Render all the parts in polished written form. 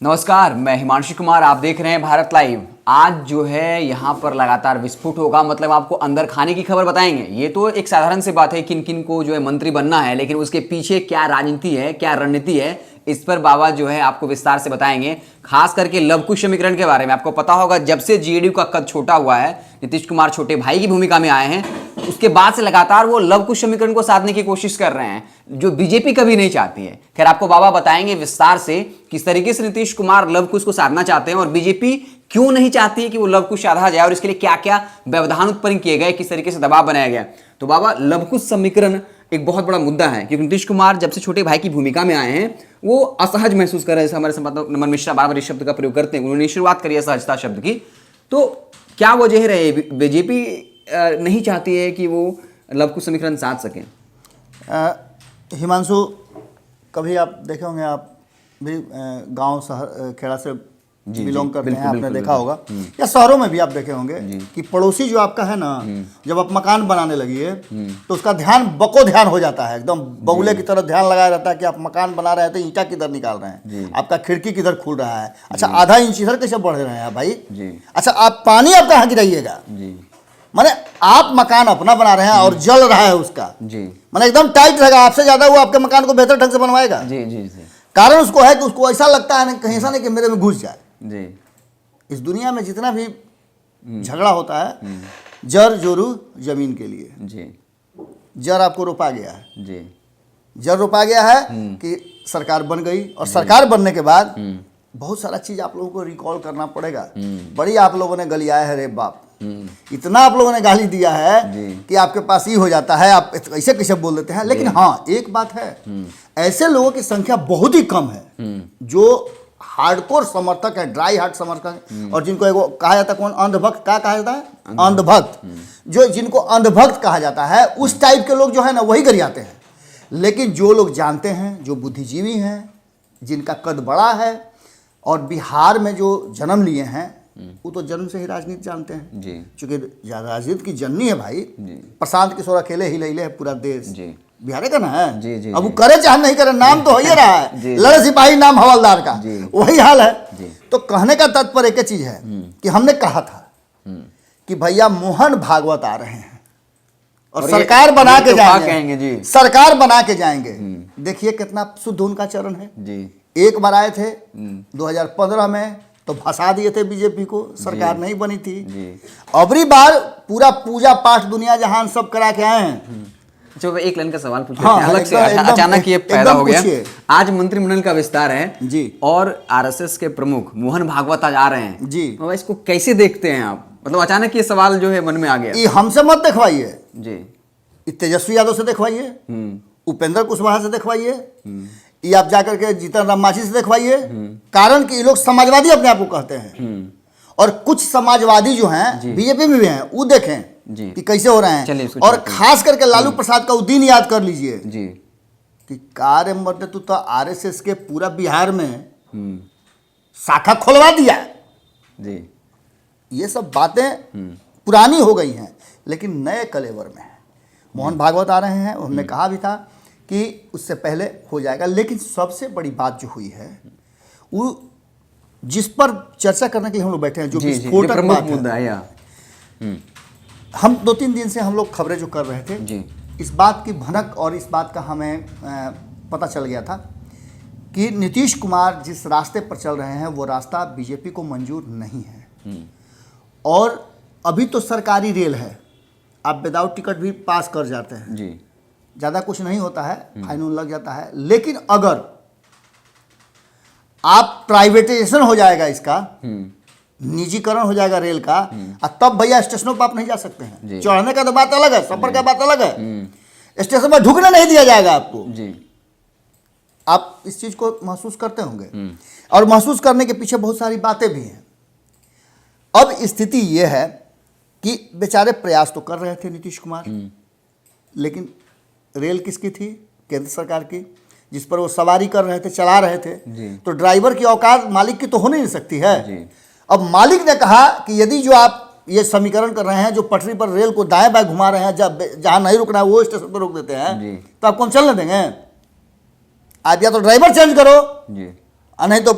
नमस्कार, मैं हिमांशु कुमार। आप देख रहे हैं भारत लाइव। आज जो है यहाँ पर लगातार विस्फोट होगा, मतलब आपको अंदर खाने की खबर बताएंगे। ये तो एक साधारण सी बात है, किन किन को जो है मंत्री बनना है, लेकिन उसके पीछे क्या राजनीति है, क्या रणनीति है, इस पर बाबा जो है आपको विस्तार से बताएंगे। खास करके लव कुश समीकरण के बारे में। आपको पता होगा, जब से जेडीयू का कद छोटा हुआ है, नीतीश कुमार छोटे भाई की भूमिका में आए हैं, उसके बाद से लगातार वो लव कुश समीकरण को साधने की कोशिश कर रहे हैं, जो बीजेपी कभी नहीं चाहती है। खैर, आपको बाबा बताएंगे विस्तार से किस तरीके से नीतीश कुमार लव कुश को साधना चाहते हैं और बीजेपी क्यों नहीं चाहती है कि वो लव कुश साधा जाए, और इसके लिए क्या क्या व्यवधान उत्पन्न किए गए, किस तरीके से दबाव बनाया गया। तो बाबा, लव कुश समीकरण एक बहुत बड़ा मुद्दा है, क्योंकि नीतीश कुमार जब से छोटे भाई की भूमिका में आए हैं, वो असहज महसूस कर रहे हैं। जैसे हमारे संपादक नमन मिश्रा बार बार इस शब्द का प्रयोग करते हैं, उन्होंने शुरुआत करी है सहजता शब्द की। तो क्या वजह रहे, बीजेपी नहीं चाहती है कि वो लव कुश समीकरण साध सकें? हिमांशु, कभी आप देखे होंगे, आप भी गांव शहर खेड़ा से बिलोंग करते हैं, आपने देखा होगा, या शहरों में भी आप देखे होंगे कि पड़ोसी जो आपका है ना, जब आप मकान बनाने लगिए तो उसका ध्यान बको ध्यान हो जाता है, एकदम बगुले की तरह ध्यान लगाया रहता है कि आप मकान बना रहे हैं तो ईंटा किधर निकाल रहे हैं, आपका खिड़की किधर खुल रहा है, अच्छा आधा इंच इधर कैसे बढ़ रहे हैं भाई, अच्छा आप पानी आप कहाँ गिराइएगा, माने आप मकान अपना बना रहे हैं और जल रहा है उसका, माने एकदम टाइट रहेगा, आपसे ज्यादा वो आपके मकान को बेहतर ढंग से बनवाएगा। कारण उसको है कि उसको ऐसा लगता है कहीं ऐसा नहीं कि मेरे में घुस जाए। इस दुनिया में जितना भी झगड़ा होता है, जर जोरू जमीन के लिए, जर आपको रोपा गया है, जर रोपा गया है कि सरकार बन गई, और सरकार बनने के बाद बहुत सारा चीज आप लोगों को रिकॉल करना पड़ेगा। बड़ी आप लोगों ने गलियाया है रे बाप, इतना आप लोगों ने गाली दिया है कि आपके पास ही हो जाता है, आप ऐसे कैसे बोल देते हैं। लेकिन हाँ, एक बात है, ऐसे लोगों की संख्या बहुत ही कम है जो हार्डकोर समर्थक है, ड्राई हार्ट समर्थक, और जिनको एगो कहा जाता है, कौन, अंधभक्त, क्या कहा जाता है, अंधभक्त, जो जिनको अंधभक्त कहा जाता है, उस टाइप के लोग जो है ना वही गरियाते हैं। लेकिन जो लोग जानते हैं, जो बुद्धिजीवी हैं, जिनका कद बड़ा है और बिहार में जो जन्म लिए हैं, वो तो जन्म से ही राजनीति जानते हैं, चूंकि राजनीति की जननी है भाई। प्रशांत किशोर अकेले ही ले है पूरा देश, बिहार का ना है। अब वो करे चाहे नहीं करे, नाम तो हो ही रहा है, लड़े सिपाही नाम हवलदार का, वही हाल है। तो कहने का तात्पर्य एक चीज है कि हमने कहा था कि भैया मोहन भागवत आ रहे हैं और सरकार बना के जाएंगे, सरकार बना के जाएंगे। देखिए कितना शुद्ध उनका चरण है। एक बार आए थे 2015 में तो फंसा दिए थे बीजेपी को, सरकार नहीं बनी थी। अबरी बार पूरा पूजा पाठ दुनिया जहान सब करा के आए हैं। जो एक लाइन का सवाल पूछ लेते हैं, अलग से अचानक ये पैदा हो गया। आज मंत्रिमंडल का विस्तार है जी, और आरएसएस के प्रमुख मोहन भागवत आज आ रहे हैं जी। तो इसको कैसे देखते हैं आप? मतलब अचानक ये सवाल जो है मन में आ गया। ये हमसे मत दिखवाइए जी, तेजस्वी यादव से दिखवाइए, उपेंद्र कुशवाहा से दिखवाइए, ये आप जाकर के जीतन राम मांझी से दिखवाइए। कारण कि ये लोग समाजवादी अपने आप को कहते हैं, और कुछ समाजवादी जो हैं बीजेपी में भी हैं, वो देखें कि कैसे हो रहे हैं। और खास करके लालू प्रसाद का वो दिन याद कर लीजिए कि कार्य मर्द तो आरएसएस के पूरा बिहार में शाखा खोलवा दिया जी। ये सब बातें पुरानी हो गई हैं, लेकिन नए कलेवर में है। मोहन भागवत आ रहे हैं, हमने कहा भी था कि उससे पहले हो जाएगा। लेकिन सबसे बड़ी बात जो हुई है, वो जिस पर चर्चा करने के लिए हम लोग बैठे हैं, जो विस्फोटक बात है। हम 2-3 दिन से हम लोग खबरें जो कर रहे थे जी, इस बात की भनक और इस बात का हमें पता चल गया था कि नीतीश कुमार जिस रास्ते पर चल रहे हैं, वो रास्ता बीजेपी को मंजूर नहीं है। और अभी तो सरकारी रेल है, आप विदाउट टिकट भी पास कर जाते हैं जी, ज़्यादा कुछ नहीं होता है, फाइन लग जाता है। लेकिन अगर आप प्राइवेटाइजेशन हो जाएगा, इसका निजीकरण हो जाएगा रेल का, और तब भैया स्टेशनों पर आप नहीं जा सकते हैं। चढ़ने का तो बात अलग है, सफर का बात अलग है, स्टेशन पर ढुकने नहीं दिया जाएगा आपको जी। आप इस चीज को महसूस करते होंगे, और महसूस करने के पीछे बहुत सारी बातें भी हैं। अब स्थिति यह है कि बेचारे प्रयास तो कर रहे थे नीतीश कुमार, लेकिन रेल किसकी थी? केंद्र सरकार की, जिस पर वो सवारी कर रहे थे, चला रहे थे। तो ड्राइवर की औकात मालिक की तो हो नहीं सकती है। अब मालिक ने कहा कि यदि जो आप ये समीकरण कर रहे हैं, जो पटरी पर रेल को दाएं बाएं घुमा रहे हैं, जहां नहीं रुकना है वो स्टेशन पर रोक देते हैं, तो आप कौन चलने देंगे? आप या तो ड्राइवर चेंज करो, और नहीं तो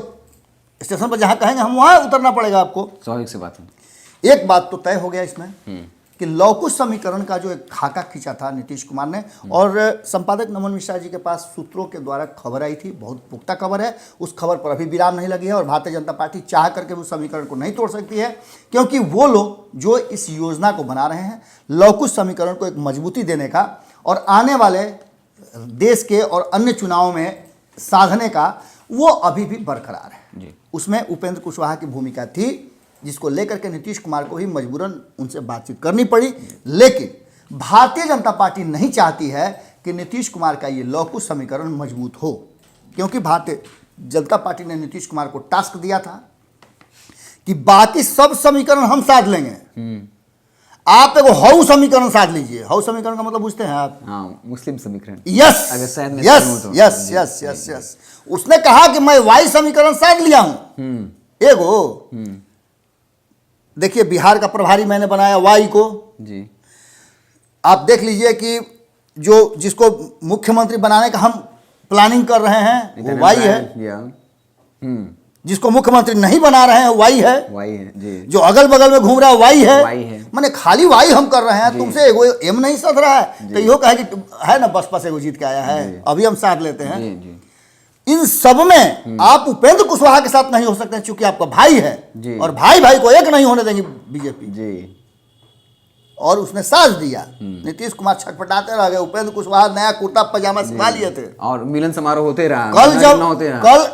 स्टेशन पर जहाँ कहेंगे हम वहाँ उतरना पड़ेगा आपको। स्वाभाविक सी बात है। एक बात तो तय हो गया इसमें कि लवकुश समीकरण का जो एक खाका खींचा था नीतीश कुमार ने, और संपादक नमन मिश्रा जी के पास सूत्रों के द्वारा खबर आई थी, बहुत पुख्ता खबर है, उस खबर पर अभी विराम नहीं लगी है और भारतीय जनता पार्टी चाह करके उस समीकरण को नहीं तोड़ सकती है, क्योंकि वो लोग जो इस योजना को बना रहे हैं लवकुश समीकरण को एक मजबूती देने का और आने वाले देश के और अन्य चुनावों में साधने का, वो अभी भी बरकरार है। उसमें उपेंद्र कुशवाहा की भूमिका थी, जिसको लेकर के नीतीश कुमार को ही मजबूरन उनसे बातचीत करनी पड़ी। लेकिन भारतीय जनता पार्टी नहीं चाहती है कि नीतीश कुमार का ये लवकुश समीकरण मजबूत हो, क्योंकि भारतीय जनता पार्टी ने नीतीश कुमार को टास्क दिया था कि बाकी सब समीकरण हम साध लेंगे, आप एगो हाउ समीकरण साध लीजिए। हाउ समीकरण का मतलब पूछते हैं आप? हाँ, मुस्लिम समीकरण। Yes yes yes yes yes yes. उसने कहा कि मैं वाई समीकरण साध लिया हूं एगो। देखिए बिहार का प्रभारी मैंने बनाया वाई को जी। आप देख लीजिए कि जो जिसको मुख्यमंत्री बनाने का हम प्लानिंग कर रहे हैं वो वाई है। जिसको मुख्यमंत्री नहीं बना रहे हैं वाई है जी। जो अगल बगल में घूम रहा है वाई है। मैंने खाली वाई हम कर रहे हैं, तुमसे एगो एम नहीं सध रहा है, तो यो कहे कि है ना बसपा से एगो जीत के आया है, अभी हम साथ लेते हैं जी। इन सब में आप उपेंद्र कुशवाहा के साथ नहीं हो सकते क्योंकि आपका भाई है और भाई भाई को एक नहीं होने देंगे बीजेपी जी। और उसने साथ दिया। नीतीश कुमार छटपटाते रह गए, उपेंद्र कुशवाहा नया कुर्ता पजामा सिखा लिए थे और मिलन समारोह होते रहा।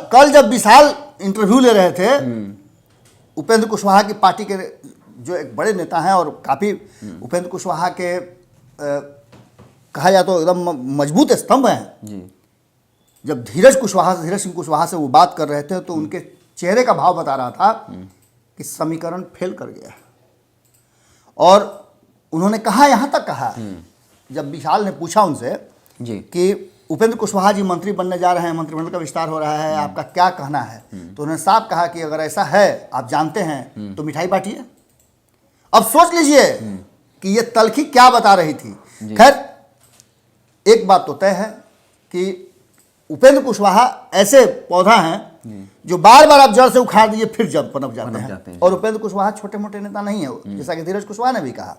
कल जब विशाल इंटरव्यू ले रहे थे, उपेंद्र कुशवाहा की पार्टी के जो एक बड़े नेता हैं और काफी उपेंद्र कुशवाहा के कहा जाए तो एकदम मजबूत स्तंभ हैं जी। जब धीरज सिंह कुशवाहा से वो बात कर रहे थे तो उनके चेहरे का भाव बता रहा था कि समीकरण फेल कर गया। और उन्होंने कहा, यहां तक कहा जब विशाल ने पूछा उनसे जी कि उपेंद्र कुशवाहा जी मंत्री बनने जा रहे हैं, मंत्रिमंडल का विस्तार हो रहा है, आपका क्या कहना है? तो उन्होंने साफ कहा कि अगर ऐसा है, आप जानते हैं, तो मिठाई बांटिए। अब सोच लीजिए कि ये तलखी क्या बता रही थी। खैर एक बात तो तय है कि उपेंद्र कुशवाहा ऐसे पौधा हैं जो बार बार आप जड़ से उखाड़ दीजिए फिर जब पनप जाते हैं। और उपेंद्र कुशवाहा छोटे मोटे नेता नहीं है, जैसा कि धीरज कुशवाहा ने भी कहा।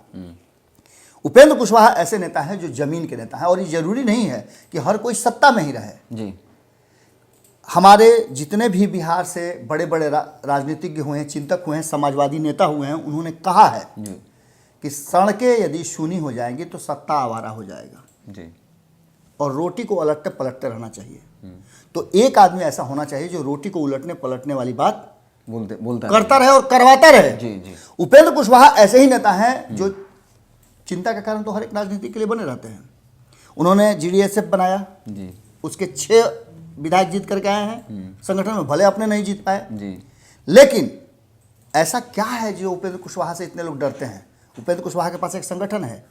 उपेंद्र कुशवाहा ऐसे नेता हैं जो जमीन के नेता हैं, और ये जरूरी नहीं है कि हर कोई सत्ता में ही रहे जी। हमारे जितने भी बिहार से बड़े बड़े राजनीतिज्ञ हुए हैं, चिंतक हुए हैं, समाजवादी नेता हुए हैं, उन्होंने कहा है कि सड़कें यदि शूनी हो जाएंगी तो सत्ता आवारा हो जाएगा जी। और रोटी को उलटते पलटते रहना चाहिए। तो एक आदमी ऐसा होना चाहिए जो रोटी को उलटने पलटने वाली बात बोलता करता रहे और करवाता रहे जी। उपेंद्र कुशवाहा ऐसे ही नेता हैं जो चिंता का कारण तो हर एक राजनीति के लिए बने रहते हैं। उन्होंने GDSF बनाया जी। उसके 6 विधायक जीत करके आए हैं संगठन में, भले अपने नहीं जीत पाए जी। लेकिन ऐसा क्या है जो उपेंद्र कुशवाहा से इतने लोग डरते हैं? उपेंद्र कुशवाहा के पास एक संगठन है,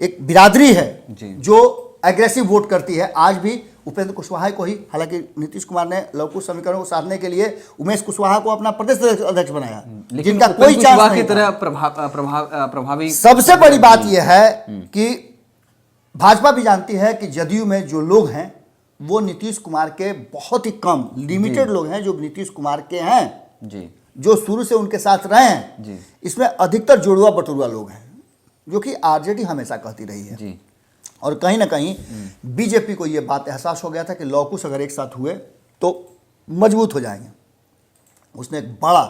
एक बिरादरी है जो एग्रेसिव वोट करती है। आज भी उपेंद्र कुशवाहा को ही, हालांकि नीतीश कुमार ने लवकुश समीकरण को साधने के लिए उमेश कुशवाहा को अपना प्रदेश अध्यक्ष बनाया, जिनका कोई चांस नहीं तरह प्रभावी। सबसे बड़ी बात यह है कि भाजपा भी जानती है कि जदयू में जो लोग हैं वो नीतीश कुमार के बहुत ही कम लिमिटेड लोग हैं जो नीतीश कुमार के हैं जी, जो शुरू से उनके साथ रहे हैं जी। इसमें अधिकतर जुड़वा बटुरवा लोग हैं, जो कि आरजेडी हमेशा कहती रही है जी। और कहीं ना कहीं बीजेपी को यह बात एहसास हो गया था कि लवकुश अगर एक साथ हुए तो मजबूत हो जाएंगे। उसने एक बड़ा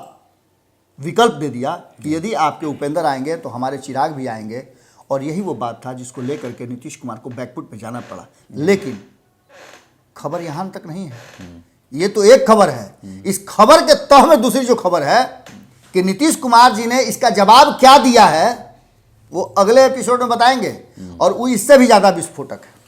विकल्प दे दिया कि यदि आपके उपेंद्र आएंगे तो हमारे चिराग भी आएंगे, और यही वो बात था जिसको लेकर के नीतीश कुमार को बैकफुट पे जाना पड़ा। लेकिन खबर यहाँ तक नहीं है, ये तो एक खबर है। इस खबर के तह में दूसरी जो खबर है कि नीतीश कुमार जी ने इसका जवाब क्या दिया है वो अगले एपिसोड में बताएंगे, और वो इससे भी ज़्यादा विस्फोटक है।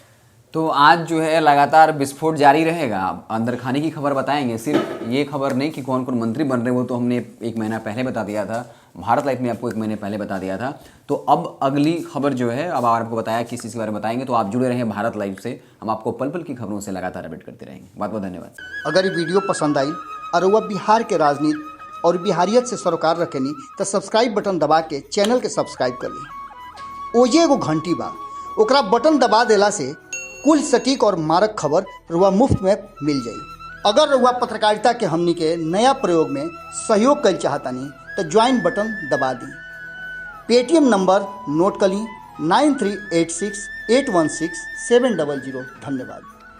तो आज जो है लगातार विस्फोट जारी रहेगा। अंदर खाने की खबर बताएंगे, सिर्फ ये खबर नहीं कि कौन कौन मंत्री बन रहे हैं, वो तो हमने 1 महीना पहले बता दिया था, भारत लाइव में आपको 1 महीने पहले बता दिया था। तो अब अगली खबर जो है, अब आपको बताया किस चीज़ के बारे में बताएंगे, तो आप जुड़े रहें भारत लाइव से। हम आपको पल पल की खबरों से लगातार अपडेट करते रहेंगे। बहुत बहुत धन्यवाद। अगर ये वीडियो पसंद आई और वह बिहार के राजनीति और बिहारियत से सरोकार रखेनी तो सब्सक्राइब बटन दबा के चैनल के सब्सक्राइब कर ली। ओजे एगो घंटी बा, ओकरा बटन दबा देला से कुल सटीक और मारक खबर रुआ मुफ्त में मिल जाई। अगर रउआ पत्रकारिता के हमनी के नया प्रयोग में सहयोग कर चाहतनी तो ज्वाइन बटन दबा दी। पेटीएम नंबर नोट कर ली 9386816700। धन्यवाद।